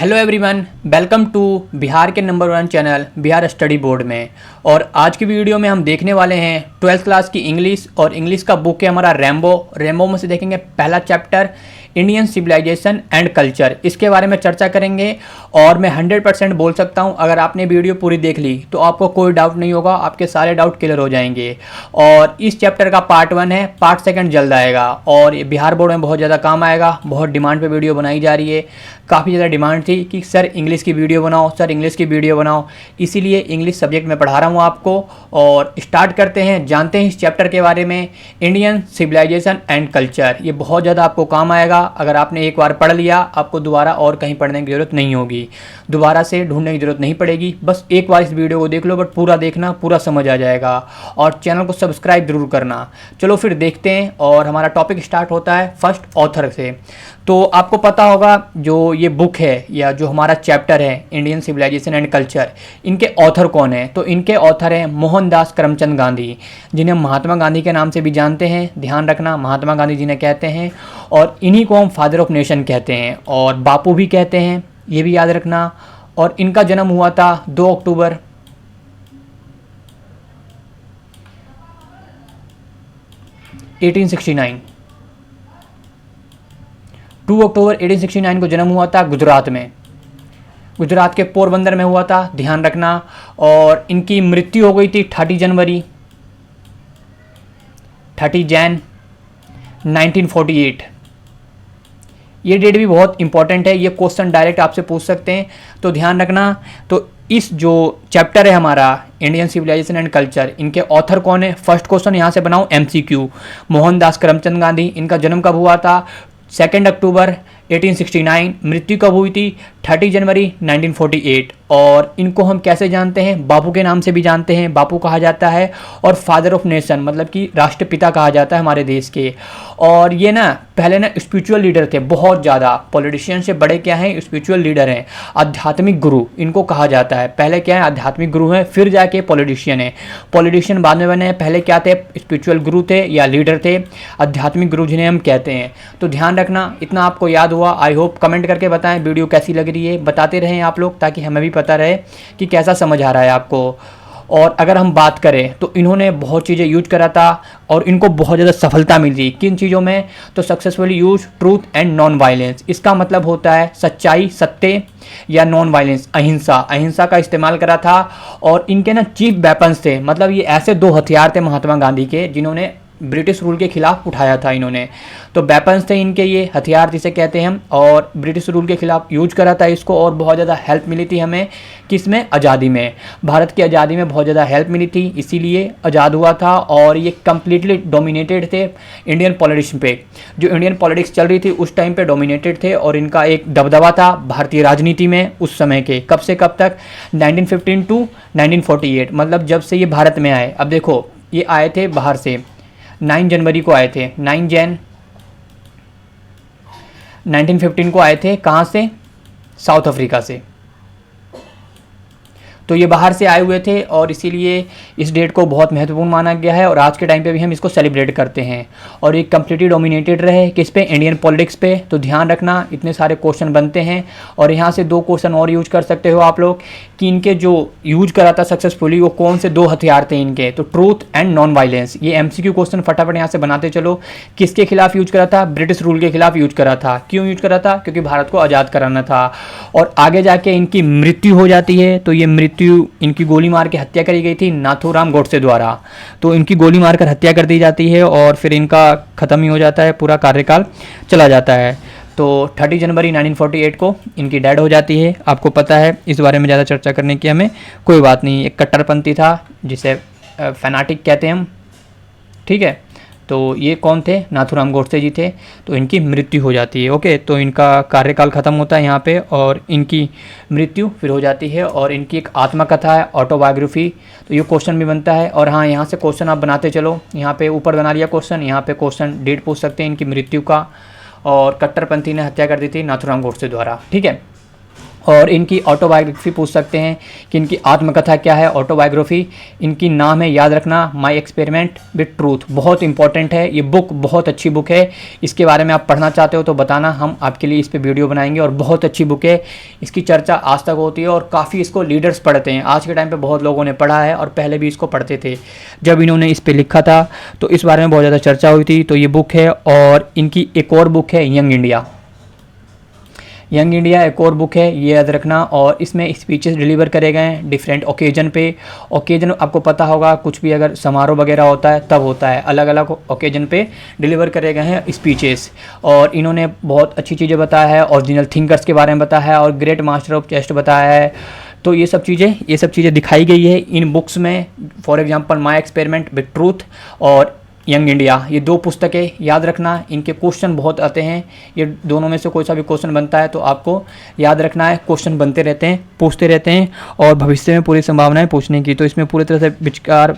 Hello everyone, welcome to Bihar के number 1 channel Bihar study board में। और आज की वीडियो में हम देखने वाले हैं 12th क्लास की इंग्लिश। और इंग्लिश का बुक है हमारा रैम्बो में से देखेंगे पहला chapter Indian civilisation and culture. इसके बारे में चर्चा करेंगे और मैं 100% बोल सकता हूं, अगर आपने वीडियो पूरी देख ली तो आपको कोई डाउट नहीं होगा, आपके सारे डाउट क्लियर हो जाएंगे। और इस चैप्टर का पार्ट 1 है, पार्ट 2 जल्द आएगा और ये बिहार बोर्ड में बहुत ज़्यादा काम आएगा। बहुत डिमांड पे वीडियो बनाई जा रही है, काफ़ी ज़्यादा डिमांड थी कि सर इंग्लिश की वीडियो बनाओ, सर इंग्लिश की वीडियो बनाओ, इसीलिए इंग्लिश सब्जेक्ट में पढ़ा रहा हूँ आपको। और स्टार्ट करते हैं, जानते हैं इस चैप्टर के बारे में, इंडियन सिविलाइजेशन एंड कल्चर। ये बहुत ज़्यादा आपको काम आएगा। अगर आपने एक बार पढ़ लिया, आपको दोबारा और कहीं पढ़ने की ज़रूरत नहीं होगी, दोबारा से ढूंढने की ज़रूरत नहीं पड़ेगी। बस एक बार इस वीडियो को देख लो, बट पूरा देखना, पूरा समझ आ जाएगा। और चैनल को सब्सक्राइब जरूर करना। चलो फिर देखते हैं, और हमारा टॉपिक स्टार्ट होता है फर्स्ट ऑथर से। तो आपको पता होगा जो ये बुक है या जो हमारा चैप्टर है इंडियन सिविलाइजेशन एंड कल्चर, इनके ऑथर कौन है? तो इनके ऑथर हैं मोहनदास करमचंद गांधी, जिन्हें महात्मा गांधी के नाम से भी जानते हैं। ध्यान रखना, महात्मा गांधी जिन्हें कहते हैं, और इन्हीं को हम फादर ऑफ नेशन कहते हैं और बापू भी कहते हैं, ये भी याद रखना। और इनका जन्म हुआ था 2 अक्टूबर 1869। 2 अक्टूबर 1869 को जन्म हुआ था गुजरात में, गुजरात के पोरबंदर में हुआ था, ध्यान रखना। और इनकी मृत्यु हो गई थी 30 जनवरी 30 जैन 1948। ये डेट भी बहुत इंपॉर्टेंट है, ये क्वेश्चन डायरेक्ट आपसे पूछ सकते हैं, तो ध्यान रखना। तो इस जो चैप्टर है हमारा इंडियन सिविलाइजेशन एंड कल्चर, इनके ऑथर कौन है? फर्स्ट क्वेश्चन यहाँ से बनाओ MCQ। मोहनदास करमचंद गांधी, इनका जन्म कब हुआ था? 2 अक्टूबर 1869। मृत्यु कब हुई थी? 30 जनवरी 1948। और इनको हम कैसे जानते हैं? बापू के नाम से भी जानते हैं, बापू कहा जाता है, और फादर ऑफ नेशन मतलब कि राष्ट्रपिता कहा जाता है हमारे देश के। और ये ना पहले ना स्पिरिचुअल लीडर थे, बहुत ज़्यादा, पॉलिटिशियन से बड़े क्या हैं, स्पिरिचुअल लीडर हैं, आध्यात्मिक गुरु इनको कहा जाता है। पहले क्या है, आध्यात्मिक गुरु हैं, फिर जाके पॉलिटिशियन है। पॉलिटिशियन बाद में बने हैं, पहले क्या थे, स्पिरिचुअल गुरु थे या लीडर थे, आध्यात्मिक गुरु जिन्हें हम कहते हैं। तो ध्यान रखना, इतना आपको याद हुआ। आई होप कमेंट करके बताएं वीडियो कैसी लग रही है, बताते रहें आप लोग, ताकि हमें भी पता रहे कि कैसा समझ आ रहा है आपको। और अगर हम बात करें तो इन्होंने बहुत चीज़ें यूज करा था और इनको बहुत ज़्यादा सफलता मिली। किन चीज़ों में? तो successfully use truth and non violence. इसका मतलब होता है सच्चाई, सत्य, या नॉन वायलेंस, अहिंसा। अहिंसा का इस्तेमाल करा था। और इनके ना चीफ वेपन्स थे, मतलब ये ऐसे 2 हथियार थे महात्मा गांधी के जिन्होंने ब्रिटिश रूल के खिलाफ उठाया था इन्होंने। तो वेपन्स थे इनके, ये हथियार जिसे कहते हैं हम, और ब्रिटिश रूल के खिलाफ यूज करा था इसको। और बहुत ज़्यादा हेल्प मिली थी हमें, किसमें? आज़ादी में, भारत की आज़ादी में बहुत ज़्यादा हेल्प मिली थी, इसीलिए आज़ाद हुआ था। और ये कम्प्लीटली डोमिनेटेड थे इंडियन पॉलिटिक्स पे, जो इंडियन पॉलिटिक्स चल रही थी उस टाइम पे डोमिनेटेड थे। और इनका एक दबदबा था भारतीय राजनीति में उस समय के, कब से कब तक? 1915 टू 1948, मतलब जब से ये भारत में आए। अब देखो, ये आए थे बाहर से, 9 जनवरी को आए थे, 9 जैन 1915 को आए थे। कहाँ से? साउथ अफ्रीका से। तो ये बाहर से आए हुए थे और इसीलिए इस डेट को बहुत महत्वपूर्ण माना गया है। और आज के टाइम पे भी हम इसको सेलिब्रेट करते हैं। और ये कम्प्लीटली डोमिनेटेड रहे किस पे? इंडियन पॉलिटिक्स पे। तो ध्यान रखना, इतने सारे क्वेश्चन बनते हैं। और यहाँ से 2 क्वेश्चन और यूज कर सकते हो आप लोग कि इनके जो यूज करा था सक्सेसफुली, वो कौन से 2 हथियार थे इनके? तो ट्रूथ एंड नॉन वायलेंस। ये MCQ क्वेश्चन फटाफट यहाँ से बनाते चलो। किसके खिलाफ यूज करा था? ब्रिटिश रूल के खिलाफ यूज करा था। क्यों यूज करा था? क्योंकि भारत को आज़ाद कराना था। और आगे जाके इनकी मृत्यु हो जाती है। तो ये मृत्यु, इनकी गोली मार के हत्या करी गई थी नाथूराम गोडसे द्वारा। तो इनकी गोली मारकर हत्या कर दी जाती है और फिर इनका ख़त्म ही हो जाता है, पूरा कार्यकाल चला जाता है। तो 30 जनवरी 1948 को इनकी डेड हो जाती है। आपको पता है, इस बारे में ज़्यादा चर्चा करने की हमें कोई बात नहीं। एक कट्टरपंथी था जिसे फैनाटिक कहते हैं हम, ठीक है। तो ये कौन थे? नाथूराम गोडसे जी थे। तो इनकी मृत्यु हो जाती है, ओके। तो इनका कार्यकाल ख़त्म होता है यहाँ पे और इनकी मृत्यु फिर हो जाती है। और इनकी एक आत्मकथा है, ऑटोबायोग्राफी। तो ये क्वेश्चन भी बनता है। और हाँ, यहाँ से क्वेश्चन आप बनाते चलो। यहाँ पे ऊपर बना लिया क्वेश्चन, यहाँ पे क्वेश्चन डेट पूछ सकते हैं इनकी मृत्यु का। और कट्टरपंथी ने हत्या कर दी थी नाथूराम गोडसे द्वारा, ठीक है। और इनकी ऑटोबायोग्राफी पूछ सकते हैं कि इनकी आत्मकथा क्या है, ऑटोबायोग्राफी। इनकी नाम है, याद रखना, माय एक्सपेरिमेंट विद ट्रूथ, बहुत इंपॉर्टेंट है ये बुक, बहुत अच्छी बुक है। इसके बारे में आप पढ़ना चाहते हो तो बताना, हम आपके लिए इस पे वीडियो बनाएंगे। और बहुत अच्छी बुक है, इसकी चर्चा आज तक होती है और काफ़ी इसको लीडर्स पढ़ते हैं। आज के टाइम पर बहुत लोगों ने पढ़ा है और पहले भी इसको पढ़ते थे। जब इन्होंने इस पर लिखा था तो इस बारे में बहुत ज़्यादा चर्चा हुई थी। तो ये बुक है। और इनकी एक और बुक है यंग इंडिया, यंग इंडिया एक और बुक है, ये याद रखना। और इसमें स्पीचेस डिलीवर करे गए हैं डिफरेंट ओकेजन पे। ओकेजन आपको पता होगा, कुछ भी अगर समारोह वगैरह होता है तब होता है, अलग अलग ओकेजन पे डिलीवर करे गए हैं स्पीचेस। और इन्होंने बहुत अच्छी चीज़ें बताया है, ओरिजिनल थिंकर्स के बारे में बताया है और ग्रेट मास्टर ऑफ चेस्ट बताया है। तो ये सब चीज़ें दिखाई गई है इन बुक्स में। For example my experiment with truth और यंग इंडिया, ये 2 पुस्तकें याद रखना। इनके क्वेश्चन बहुत आते हैं, ये दोनों में से कोई सा भी क्वेश्चन बनता है तो आपको याद रखना है। क्वेश्चन बनते रहते हैं, पूछते रहते हैं और भविष्य में पूरी संभावना है पूछने की। तो इसमें पूरी तरह से विचार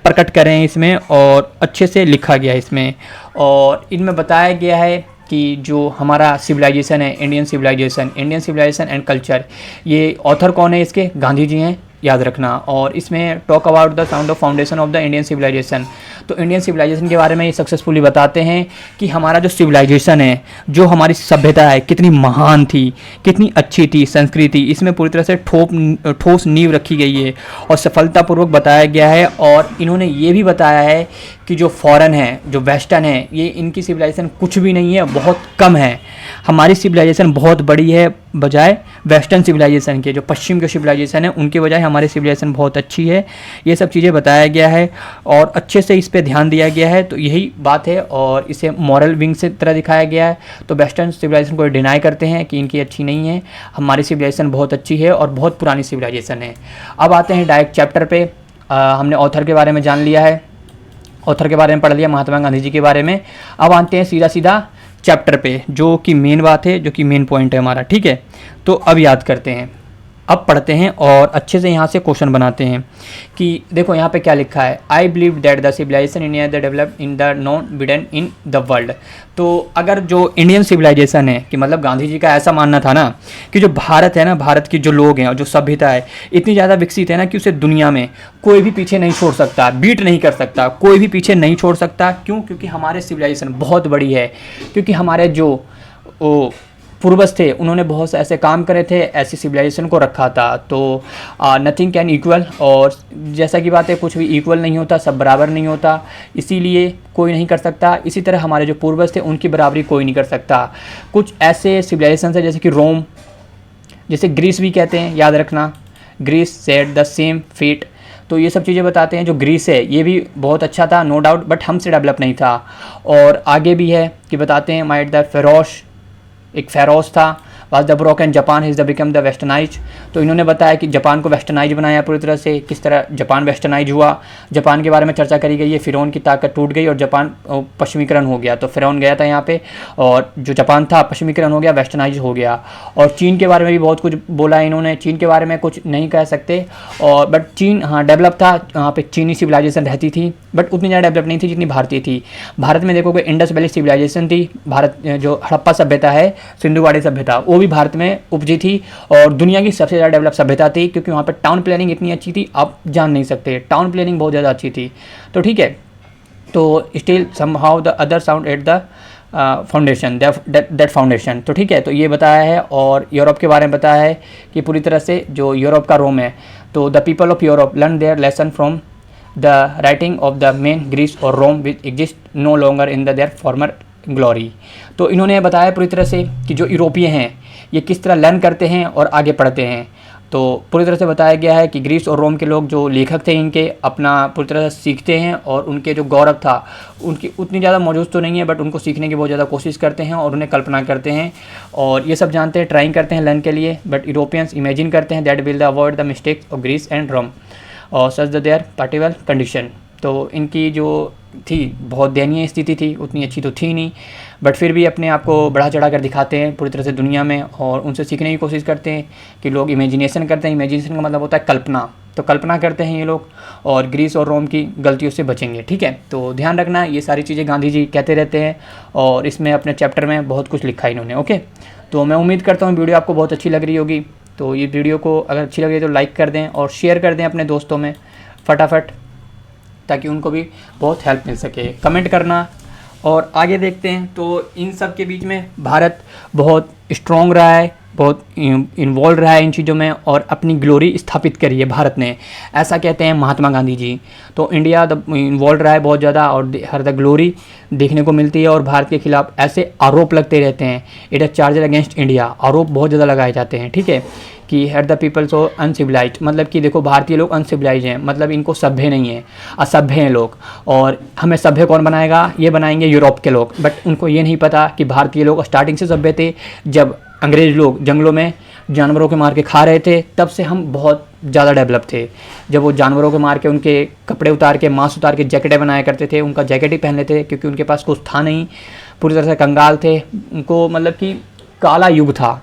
प्रकट करें इसमें और अच्छे से लिखा गया है इसमें। और इनमें बताया गया है कि जो हमारा सिविलाइजेशन है, इंडियन सिविलाइजेशन एंड कल्चर, ये ऑथर कौन है इसके? गांधी जी हैं, याद रखना। और इसमें talk about the sound of foundation of the Indian civilisation, तो इंडियन सिविलाइजेशन के बारे में ये सक्सेसफुली बताते हैं कि हमारा जो सिविलाइजेशन है, जो हमारी सभ्यता है, कितनी महान थी, कितनी अच्छी थी संस्कृति। इसमें पूरी तरह से ठोस नींव रखी गई है और सफलतापूर्वक बताया गया है। और इन्होंने ये भी बताया है कि जो फॉरेन है, जो वेस्टर्न है, ये इनकी सिविलाइजेशन कुछ भी नहीं है, बहुत कम है। हमारी सिविलाइजेशन बहुत बड़ी है बजाय वेस्टर्न सिविलाइजेशन के। जो पश्चिम के सिविलाइजेशन है उनके बजाय हमारी सिविलाइजेशन बहुत अच्छी है। ये सब चीज़ें बताया गया है और अच्छे से इस पे ध्यान दिया गया है। तो यही बात है और इसे मॉरल विंग से तरह दिखाया गया है। तो वेस्टर्न सिविलाइजेशन को डिनाई करते हैं कि इनकी अच्छी नहीं है, हमारी सिविलाइजेशन बहुत अच्छी है और बहुत पुरानी सिविलाइजेशन है। अब आते हैं डायरेक्ट चैप्टर पे। हमने ऑथर के बारे में जान लिया है, ऑथर के बारे में पढ़ लिया, महात्मा गांधी जी के बारे में। अब आते हैं सीधा चैप्टर पे, जो कि मेन बात है, जो कि मेन पॉइंट है हमारा, ठीक है। तो अब याद करते हैं, अब पढ़ते हैं और अच्छे से यहाँ से क्वेश्चन बनाते हैं कि देखो यहाँ पे क्या लिखा है। I believe that the civilisation India the develop in the non bidden in the world. तो अगर जो इंडियन सिविलाइजेशन है, कि मतलब गांधी जी का ऐसा मानना था ना कि जो भारत है ना, भारत के जो लोग हैं और जो सभ्यता है इतनी ज़्यादा विकसित है ना कि उसे दुनिया में कोई भी पीछे नहीं छोड़ सकता, बीट नहीं कर सकता, कोई भी पीछे नहीं छोड़ सकता। क्यों? क्योंकि हमारे सिविलाइजेशन बहुत बड़ी है, क्योंकि हमारे जो पूर्वज थे उन्होंने बहुत से ऐसे काम करे थे, ऐसी सिविलाइजेशन को रखा था। तो नथिंग कैन इक्वल, और जैसा कि बात है कुछ भी इक्वल नहीं होता, सब बराबर नहीं होता, इसीलिए कोई नहीं कर सकता। इसी तरह हमारे जो पूर्वज थे उनकी बराबरी कोई नहीं कर सकता। कुछ ऐसे सिविलाइजेशन है जैसे कि रोम, जैसे ग्रीस भी कहते हैं, याद रखना, Greece said the same fate. तो ये सब चीज़ें बताते हैं। जो ग्रीस है ये भी बहुत अच्छा था, नो डाउट, बट हमसे डेवलप नहीं था। और आगे भी है कि बताते हैं माइट द फेरोश, एक फेरोज था, was the broken Japan is the become the westernise. तो इन्होंने बताया कि जापान को वेस्टर्नाइज बनाया पूरी तरह से, किस तरह जापान वेस्टर्नाइज हुआ। जापान के बारे में चर्चा करी गई है, फिरौन की ताकत टूट गई और जापान पश्चिमीकरण हो गया। तो फिरौन गया था यहाँ पे और जो जापान था पश्चिमीकरण हो गया, वेस्टर्नाइज हो गया। और चीन के बारे में भी बहुत कुछ बोला है इन्होंने, चीन के बारे में कुछ नहीं कह सकते। और बट चीन हाँ डेवलप था, वहाँ पे चीनी सिविलाइजेशन रहती थी बट उतनी ज़्यादा डेवलप नहीं थी जितनी भारतीय थी। भारत में देखोगे इंडस वैली सिविलाइजेशन थी, भारत जो हड़प्पा सभ्यता है, सिंधुवाड़ी सभ्यता, वो भी भारत में उपजी थी और दुनिया की सबसे ज़्यादा डेवलप सभ्यता थी, क्योंकि वहाँ पे टाउन प्लानिंग इतनी अच्छी थी आप जान नहीं सकते, टाउन प्लानिंग बहुत ज़्यादा अच्छी थी। तो ठीक है, तो still somehow the other sound at the foundation that foundation. तो ठीक है, तो ये बताया है। और यूरोप के बारे में बताया है कि पूरी तरह से जो यूरोप का रोम है, तो the people of Europe learn their lesson from the writing of the men Greece और Rome which exist no longer in the their former glory. तो इन्होंने बताया पूरी तरह से कि जो यूरोपीय हैं ये किस तरह लर्न करते हैं और आगे पढ़ते हैं। तो पूरी तरह से बताया गया है कि ग्रीस और रोम के लोग जो लेखक थे इनके अपना पूरी तरह से सीखते हैं और उनके जो गौरव था उनकी उतनी ज़्यादा मौजूद तो नहीं है बट उनको सीखने की बहुत ज़्यादा कोशिश करते हैं और उन्हें कल्पना करते हैं और ये सब जानते हैं, ट्राइंग करते हैं लर्न के लिए। बट यूरोपियंस इमेजिन करते हैं that will the avoid the mistakes of Greece and Rome और such the their particular condition. तो इनकी जो थी बहुत दयनीय स्थिति थी, उतनी अच्छी तो थी नहीं, बट फिर भी अपने आप को बढ़ा चढ़ा कर दिखाते हैं पूरी तरह से दुनिया में और उनसे सीखने की कोशिश करते हैं कि लोग इमेजिनेशन करते हैं। इमेजिनेशन का मतलब होता है कल्पना, तो कल्पना करते हैं ये लोग और ग्रीस और रोम की गलतियों से बचेंगे। ठीक है, तो ध्यान रखना ये सारी चीज़ें गांधी जी कहते रहते हैं और इसमें अपने चैप्टर में बहुत कुछ लिखा है इन्होंने। ओके, तो मैं उम्मीद करता हूँ वीडियो आपको बहुत अच्छी लग रही होगी। तो ये वीडियो को अगर अच्छी लगे तो लाइक कर दें और शेयर कर दें अपने दोस्तों में फटाफट, ताकि उनको भी बहुत हेल्प मिल सके। कमेंट करना और आगे देखते हैं। तो इन सब के बीच में भारत बहुत स्ट्रॉन्ग रहा है, बहुत इन्वॉल्व रहा है इन चीज़ों में और अपनी ग्लोरी स्थापित करी है भारत ने, ऐसा कहते हैं महात्मा गांधी जी। तो इंडिया इन्वॉल्व रहा है बहुत ज़्यादा और हर द ग्लोरी देखने को मिलती है और भारत के खिलाफ ऐसे आरोप लगते रहते हैं, it is charger against India, आरोप बहुत ज़्यादा लगाए जाते हैं, ठीक है, कि head the people so uncivilised, मतलब कि देखो भारतीय लोग अनसिविलाइज हैं, मतलब इनको सभ्य नहीं है, असभ्य हैं लोग। और हमें सभ्य कौन बनाएगा? ये बनाएंगे यूरोप के लोग। बट उनको ये नहीं पता कि भारतीय लोग स्टार्टिंग से सभ्य थे। जब अंग्रेज लोग जंगलों में जानवरों के मार के खा रहे थे, तब से हम बहुत ज़्यादा डेवलप थे। जब वो जानवरों के मार के उनके कपड़े उतार के, मांस उतार के जैकेटें बनाया करते थे, उनका जैकेट ही पहन लेते थे क्योंकि उनके पास कुछ था नहीं, पूरी तरह से कंगाल थे। उनको मतलब कि काला युग था,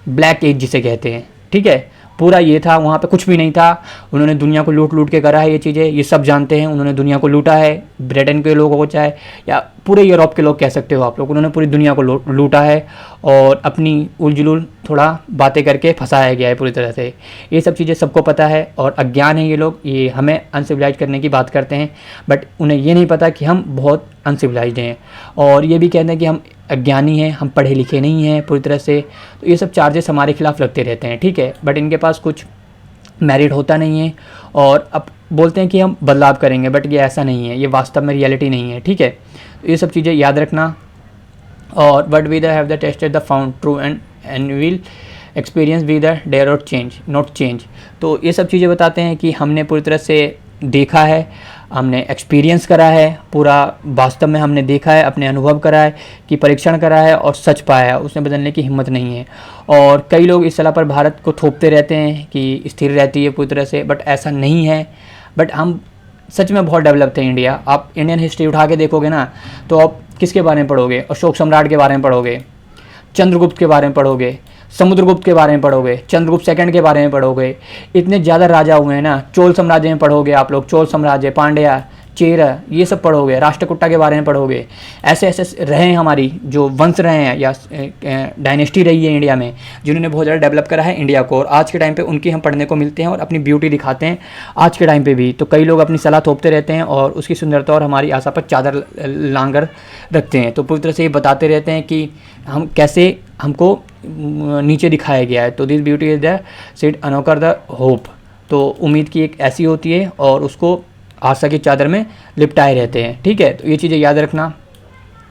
ब्लैक एज जिसे कहते हैं, ठीक है, पूरा ये था, वहाँ पे कुछ भी नहीं था। उन्होंने दुनिया को लूट लूट के करा है ये चीज़ें, ये सब जानते हैं। उन्होंने दुनिया को लूटा है, ब्रिटेन के लोगों को चाहे या पूरे यूरोप के लोग कह सकते हो आप लोग, उन्होंने पूरी दुनिया को लूटा है और अपनी उलझुल थोड़ा बातें करके फंसाया गया है पूरी तरह से। ये सब चीज़ें सबको पता है और अज्ञान है ये लोग, ये हमें अनसिविलाइज करने की बात करते हैं, बट उन्हें ये नहीं पता कि हम बहुत अनसिविलाइज्ड हैं। और ये भी कहते हैं कि हम अज्ञानी हैं, हम पढ़े लिखे नहीं हैं पूरी तरह से। तो ये सब चार्जेस हमारे खिलाफ लगते रहते हैं, ठीक है, बट इनके पास कुछ मेरिट होता नहीं है और अब बोलते हैं कि हम बदलाव करेंगे, बट ये ऐसा नहीं है, ये वास्तव में रियलिटी नहीं है, ठीक है। तो ये सब चीज़ें याद रखना। और but we the have the tested the found true and will experience we the dare और चेंज नॉट चेंज। तो ये सब चीज़ें बताते हैं कि हमने पूरी तरह से देखा है, हमने एक्सपीरियंस करा है पूरा, वास्तव में हमने देखा है, अपने अनुभव करा है कि परीक्षण करा है और सच पाया है, उसने बदलने की हिम्मत नहीं है। और कई लोग इस सलाह पर भारत को थोपते रहते हैं कि स्थिर रहती है पूरी तरह से, बट ऐसा नहीं है। बट हम सच में बहुत डेवलप थे इंडिया। आप इंडियन हिस्ट्री उठा के देखोगे ना, तो आप किसके बारे में पढ़ोगे? अशोक सम्राट के बारे में पढ़ोगे, चंद्रगुप्त के बारे में पढ़ोगे, समुद्रगुप्त के बारे में पढ़ोगे, चंद्रगुप्त सेकंड के बारे में पढ़ोगे। इतने ज़्यादा राजा हुए हैं ना, चोल साम्राज्य में पढ़ोगे आप लोग, चोल साम्राज्य, पांड्या, चेर, ये सब पढ़ोगे, राष्ट्रकूटा के बारे में पढ़ोगे। ऐसे ऐसे रहे हैं हमारी जो वंश रहे हैं या डायनेस्टी रही है इंडिया में, जिन्होंने बहुत ज़्यादा डेवलप करा है इंडिया को, और आज के टाइम पे उनकी हम पढ़ने को मिलते हैं और अपनी ब्यूटी दिखाते हैं आज के टाइम पे भी। तो कई लोग अपनी सलाह थोपते रहते हैं और उसकी सुंदरता और हमारी आशा पर चादर लांगर रखते हैं। तो पूरी तरह से ये बताते रहते हैं कि हम कैसे, हमको नीचे दिखाया गया है। तो this beauty is the seed another the hope. तो उम्मीद की एक ऐसी होती है और उसको आशा की चादर में लिपटाए रहते हैं, ठीक है। तो ये चीज़ें याद रखना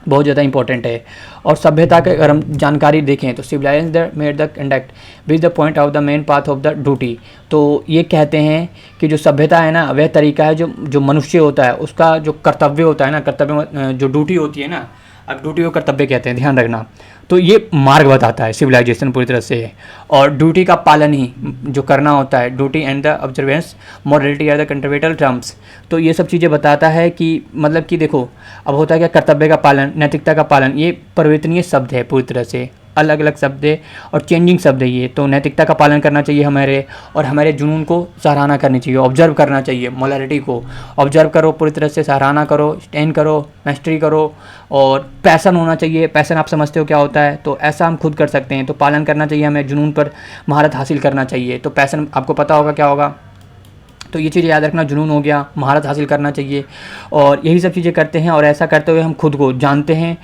बहुत ज़्यादा इंपॉर्टेंट है। और सभ्यता के अगर हम जानकारी देखें तो civilization the made the conduct with the point of the main path of the duty. तो ये कहते हैं कि जो सभ्यता है ना, वह तरीका है जो मनुष्य होता है उसका जो कर्तव्य होता है ना, कर्तव्य जो ड्यूटी होती है ना, अब ड्यूटी को कर्तव्य कहते हैं, ध्यान रखना। तो ये मार्ग बताता है सिविलाइजेशन पूरी तरह से, और ड्यूटी का पालन ही जो करना होता है, duty and the observance morality are the contributory terms. तो ये सब चीज़ें बताता है कि मतलब कि देखो अब होता है क्या, कर्तव्य का पालन, नैतिकता का पालन, ये परिवर्तनीय शब्द है पूरी तरह से, अलग अलग शब्द है और चेंजिंग शब्द है ये। तो नैतिकता का पालन करना चाहिए हमारे, और हमारे जुनून को सराहना करनी चाहिए, ऑब्जर्व करना चाहिए, मोरालिटी को ऑब्जर्व करो पूरी तरह से, सराहना करो, स्टैंड करो, मैस्ट्री करो, और पैसन होना चाहिए। पैसन आप समझते हो क्या होता है? तो ऐसा हम खुद कर सकते हैं। तो पालन करना चाहिए हमें, जुनून पर महारत हासिल करना चाहिए। तो पैसन आपको पता होगा क्या होगा, तो ये चीज़ याद रखना, जुनून हो गया, महारत हासिल करना चाहिए, और यही सब चीज़ें करते हैं। और ऐसा करते हुए हम खुद को जानते हैं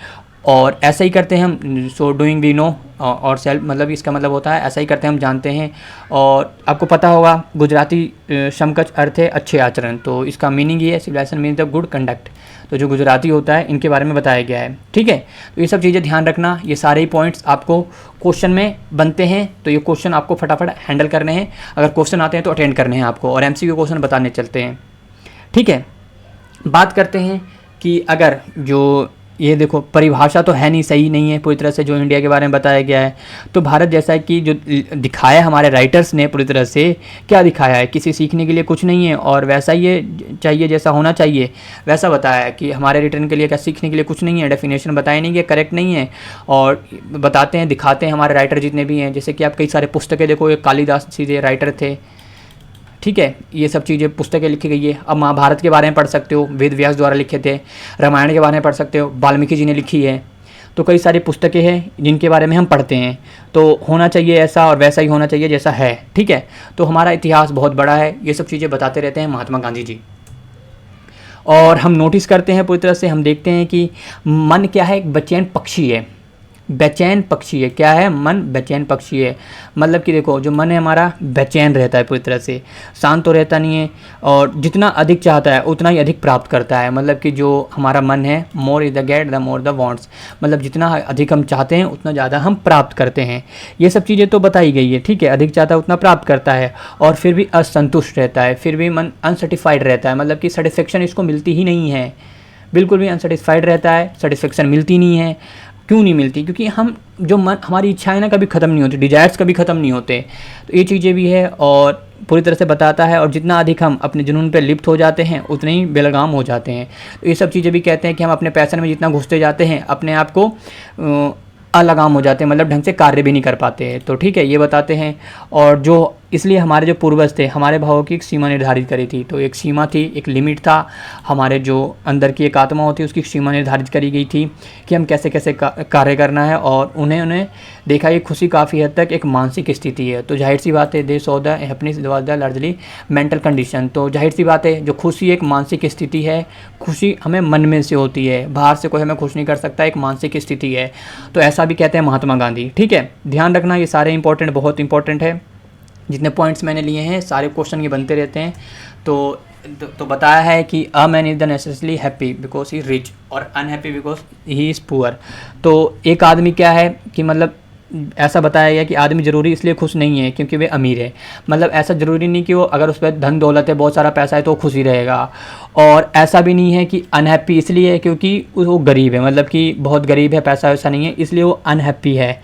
और ऐसा ही करते हैं हम। सो डूइंग वी नो और सेल्फ, मतलब इसका मतलब होता है ऐसा ही करते हैं हम जानते हैं। और आपको पता होगा गुजराती समकक्ष अर्थ है अच्छे आचरण। तो इसका मीनिंग ये है, civilisation means the good conduct. तो जो गुजराती होता है इनके बारे में बताया गया है, ठीक है। तो ये सब चीज़ें ध्यान रखना, ये सारे ही पॉइंट्स आपको क्वेश्चन में बनते हैं। तो ये क्वेश्चन आपको फटाफट हैंडल करने हैं, अगर क्वेश्चन आते हैं तो अटेंड करने हैं आपको, और MCQ क्वेश्चन बताने चलते हैं, ठीक है। बात करते हैं कि अगर जो ये देखो परिभाषा तो है नहीं, सही नहीं है पूरी तरह से जो इंडिया के बारे में बताया गया है। तो भारत जैसा कि जो दिखाया हमारे राइटर्स ने पूरी तरह से, क्या दिखाया है, किसी सीखने के लिए कुछ नहीं है, और वैसा ये चाहिए जैसा होना चाहिए वैसा बताया है कि हमारे रिटर्न के लिए क्या सीखने के लिए कुछ नहीं है, डेफिनेशन बताए नहीं कि करेक्ट नहीं है, और बताते हैं, दिखाते हैं हमारे राइटर जितने भी हैं। जैसे कि आप कई सारे पुस्तकें देखो, ये कालिदास सीधे राइटर थे, ठीक है, ये सब चीज़ें पुस्तकें लिखी गई है। अब महाभारत के बारे में पढ़ सकते हो, वेद व्यास द्वारा लिखे थे। रामायण के बारे में पढ़ सकते हो, वाल्मीकि जी ने लिखी है। तो कई सारी पुस्तकें हैं जिनके बारे में हम पढ़ते हैं, तो होना चाहिए ऐसा और वैसा ही होना चाहिए जैसा है, ठीक है। तो हमारा इतिहास बहुत बड़ा है, ये सब चीज़ें बताते रहते हैं महात्मा गांधी जी। और हम नोटिस करते हैं पूरी तरह से, हम देखते हैं कि मन क्या है, एक बेचैन पक्षी है, बेचैन पक्षी है। क्या है? मन बेचैन पक्षी है। मतलब कि देखो, जो मन है हमारा बेचैन रहता है पूरी तरह से, शांत तो रहता नहीं है, और जितना अधिक चाहता है उतना ही अधिक प्राप्त करता है। मतलब कि जो हमारा मन है, more is the get the more the wants, मतलब जितना अधिक हम चाहते हैं उतना ज़्यादा हम प्राप्त करते हैं। ये सब चीज़ें तो बताई गई है, ठीक है। अधिक चाहता है उतना प्राप्त करता है, और फिर भी असंतुष्ट रहता है, फिर भी मन अनसेटिस्फाइड रहता है, मतलब कि सेटिस्फेक्शन इसको मिलती ही नहीं है, बिल्कुल भी अनसेटिस्फाइड रहता है, सेटिस्फेक्शन मिलती नहीं है। क्यों नहीं मिलती? क्योंकि हम जो मन, हमारी इच्छाएं ना कभी ख़त्म नहीं होती, डिजायर्स कभी ख़त्म नहीं होते। तो ये चीज़ें भी है, और पूरी तरह से बताता है। और जितना अधिक हम अपने जुनून पे लिप्त हो जाते हैं उतने ही बेलगाम हो जाते हैं। तो ये सब चीज़ें भी कहते हैं कि हम अपने पैशन में जितना घुसते जाते हैं अपने आप को अलगाम हो जाते हैं, मतलब ढंग से कार्य भी नहीं कर पाते हैं। तो ठीक है, ये बताते हैं। और जो इसलिए हमारे जो पूर्वज थे, हमारे भावों की एक सीमा निर्धारित करी थी। तो एक सीमा थी, एक लिमिट था, हमारे जो अंदर की एक आत्मा होती है उसकी सीमा निर्धारित करी गई थी कि हम कैसे कैसे कार्य करना है। और उन्हें देखा ये खुशी काफ़ी हद तक एक मानसिक स्थिति है। तो जाहिर सी बात है, they saw the happiness was the largely mental condition. तो जाहिर सी बात है, जो खुशी एक मानसिक स्थिति है, खुशी हमें मन में से होती है, बाहर से कोई हमें खुश नहीं कर सकता, एक मानसिक स्थिति है। तो ऐसा भी कहते हैं महात्मा गांधी, ठीक है। ध्यान रखना, ये सारे इंपॉर्टेंट, बहुत इंपॉर्टेंट है। जितने पॉइंट्स मैंने लिए हैं सारे क्वेश्चन ये बनते रहते हैं। तो बताया है कि a man is the necessarily happy because he rich, और unhappy because he is poor. तो एक आदमी क्या है कि मतलब ऐसा बताया गया कि आदमी ज़रूरी इसलिए खुश नहीं है क्योंकि वे अमीर है। मतलब ऐसा ज़रूरी नहीं कि वो, अगर उस पर धन दौलत है, बहुत सारा पैसा है, तो वो खुश ही रहेगा। और ऐसा भी नहीं है कि अनहैप्पी इसलिए है क्योंकि वो गरीब है, मतलब कि बहुत गरीब है, पैसा वैसा नहीं है इसलिए वो अनहैप्पी है,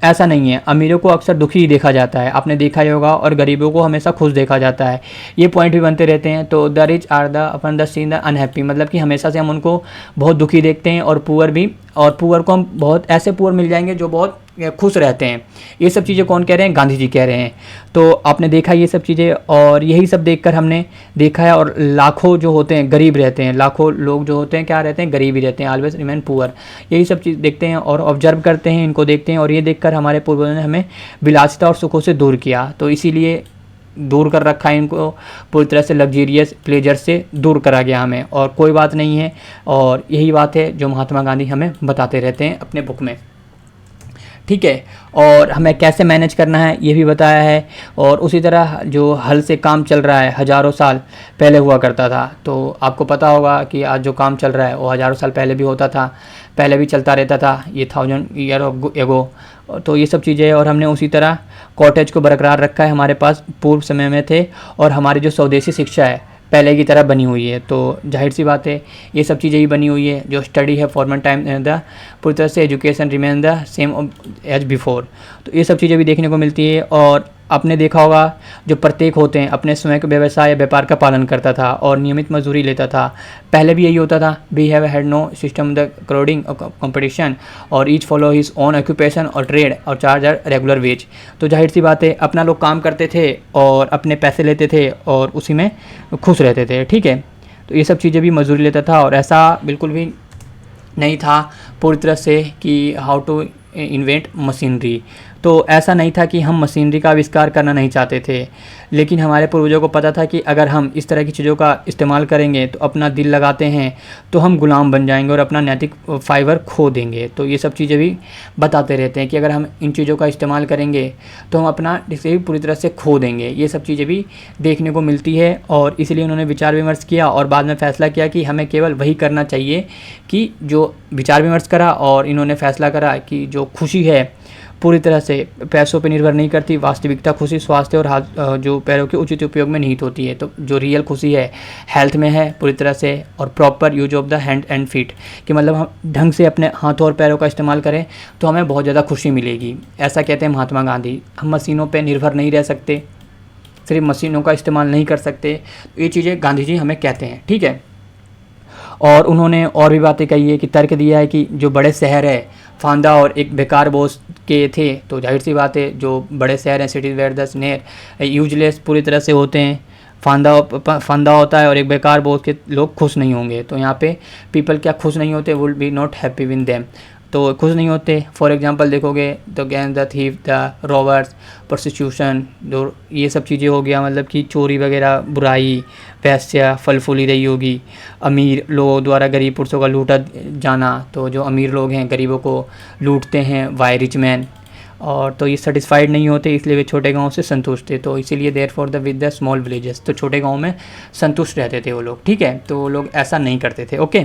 ऐसा नहीं है। अमीरों को अक्सर दुखी ही देखा जाता है, आपने देखा ही होगा, और गरीबों को हमेशा खुश देखा जाता है। ये पॉइंट भी बनते रहते हैं। तो the rich are the upon the seen the unhappy, मतलब कि हमेशा से हम उनको बहुत दुखी देखते हैं, और पुअर भी, और पुअर को हम बहुत ऐसे पुअर मिल जाएंगे जो बहुत खुश रहते हैं। ये सब चीज़ें कौन कह रहे हैं? गांधी जी कह रहे हैं। तो आपने देखा ये सब चीज़ें, और यही सब देखकर हमने देखा है। और लाखों जो होते हैं गरीब रहते हैं, लाखों लोग जो होते हैं क्या रहते हैं? गरीब ही रहते हैं, ऑलवेज रिमेन पुअर। यही सब चीज़ देखते हैं और ऑब्जर्व करते हैं, इनको देखते हैं, और ये देखकर हमारे पूर्वजों ने हमें विलासिता और सुखों से दूर किया। तो इसीलिए दूर कर रखा है इनको, पूरी तरह से लग्जीरियस प्लेजर से दूर करा गया हमें, और कोई बात नहीं है। और यही बात है जो महात्मा गांधी हमें बताते रहते हैं अपने बुक में, ठीक है। और हमें कैसे मैनेज करना है ये भी बताया है। और उसी तरह जो हल से काम चल रहा है हज़ारों साल पहले हुआ करता था। तो आपको पता होगा कि आज जो काम चल रहा है वो हज़ारों साल पहले भी होता था, पहले भी चलता रहता था, ये 1000 ईयर एगो। तो ये सब चीज़ें, और हमने उसी तरह कॉटेज को बरकरार रखा है, हमारे पास पूर्व समय में थे, और हमारी जो स्वदेशी शिक्षा है पहले की तरह बनी हुई है। तो जाहिर सी बात है ये सब चीज़ें ही बनी हुई है। जो स्टडी है फॉर्मल टाइम द, पूरी तरह से education remain the same as before. तो ये सब चीज़ें भी देखने को मिलती है। और आपने देखा होगा जो प्रत्येक होते हैं अपने स्वयं के व्यवसाय या व्यापार का पालन करता था और नियमित मजदूरी लेता था। पहले भी यही होता था। We have had no system the crowding competition, और each follow his own occupation और ट्रेड और चार्ज आर रेगुलर वेज। तो जाहिर सी बात है अपना लोग काम करते थे और अपने पैसे लेते थे और उसी में खुश रहते थे, ठीक है। तो ये सब चीज़ें भी मजदूरी लेता था, और ऐसा बिल्कुल भी नहीं था पूरी तरह से कि हाउ टू इन्वेंट मशीनरी। तो ऐसा नहीं था कि हम मशीनरी का आविष्कार करना नहीं चाहते थे, लेकिन हमारे पूर्वजों को पता था कि अगर हम इस तरह की चीज़ों का इस्तेमाल करेंगे तो अपना दिल लगाते हैं तो हम गुलाम बन जाएंगे और अपना नैतिक फाइबर खो देंगे। तो ये सब चीज़ें भी बताते रहते हैं कि अगर हम इन चीज़ों का इस्तेमाल करेंगे तो हम अपना इसे भी पूरी तरह से खो देंगे। ये सब चीज़ें भी देखने को मिलती है, और इसलिए उन्होंने विचार विमर्श किया और बाद में फ़ैसला किया कि हमें केवल वही करना चाहिए कि जो विचार विमर्श करा, और इन्होंने फ़ैसला करा कि जो खुशी है पूरी तरह से पैसों पर निर्भर नहीं करती। वास्तविकता खुशी स्वास्थ्य और हाथ जो पैरों के उचित उपयोग में निहित होती है। तो जो रियल खुशी है हेल्थ में है पूरी तरह से, और proper use of the hand and feet, कि मतलब हम ढंग से अपने हाथों और पैरों का इस्तेमाल करें तो हमें बहुत ज़्यादा खुशी मिलेगी। ऐसा कहते हैं महात्मा गांधी। हम मशीनों पर निर्भर नहीं रह सकते, सिर्फ मशीनों का इस्तेमाल नहीं कर सकते। तो ये चीज़ें गांधी जी हमें कहते हैं, ठीक है। और उन्होंने और भी बातें कही है कि तर्क दिया है कि जो बड़े शहर है फांदा और एक बेकार बोझ के थे। तो जाहिर सी बात है जो बड़े शहर हैं cities where the snare useless पूरी तरह से होते हैं, फंदा होता है, और एक बेकार बोझ के लोग खुश नहीं होंगे। तो यहाँ पे पीपल क्या खुश नहीं होते, would be not happy with them. तो खुश नहीं होते। फॉर एग्जांपल देखोगे तो gang the thief, the robbers, prostitution, जो ये सब चीज़ें हो गया, मतलब कि चोरी वगैरह, बुराई, वैश्या फल फूली रही होगी। अमीर लोगों द्वारा गरीब पुरुषों का लूटा जाना, तो जो अमीर लोग हैं गरीबों को लूटते हैं, वाई रिच मैन। और तो ये सेटिस्फाइड नहीं होते, इसलिए वे छोटे गांव से संतुष्ट थे। तो इसीलिए therefore the with the small villages, तो छोटे गांव में संतुष्ट रहते थे वो लोग, ठीक है। तो वो लोग ऐसा नहीं करते थे, ओके।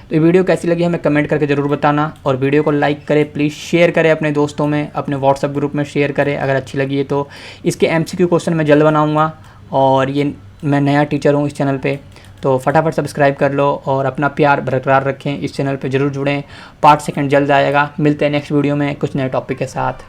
तो ये वीडियो कैसी लगी हमें कमेंट करके ज़रूर बताना, और वीडियो को लाइक करें प्लीज़, शेयर करें अपने दोस्तों में, अपने व्हाट्सएप ग्रुप में शेयर करें अगर अच्छी लगी है तो। इसके MCQ क्वेश्चन मैं जल्द बनाऊँगा, और ये मैं नया टीचर हूँ इस चैनल पे, तो फटाफट सब्सक्राइब कर लो और अपना प्यार बरकरार रखें, इस चैनल पे ज़रूर जुड़ें। पार्ट 2 जल्द आएगा। मिलते हैं नेक्स्ट वीडियो में कुछ नए टॉपिक के साथ।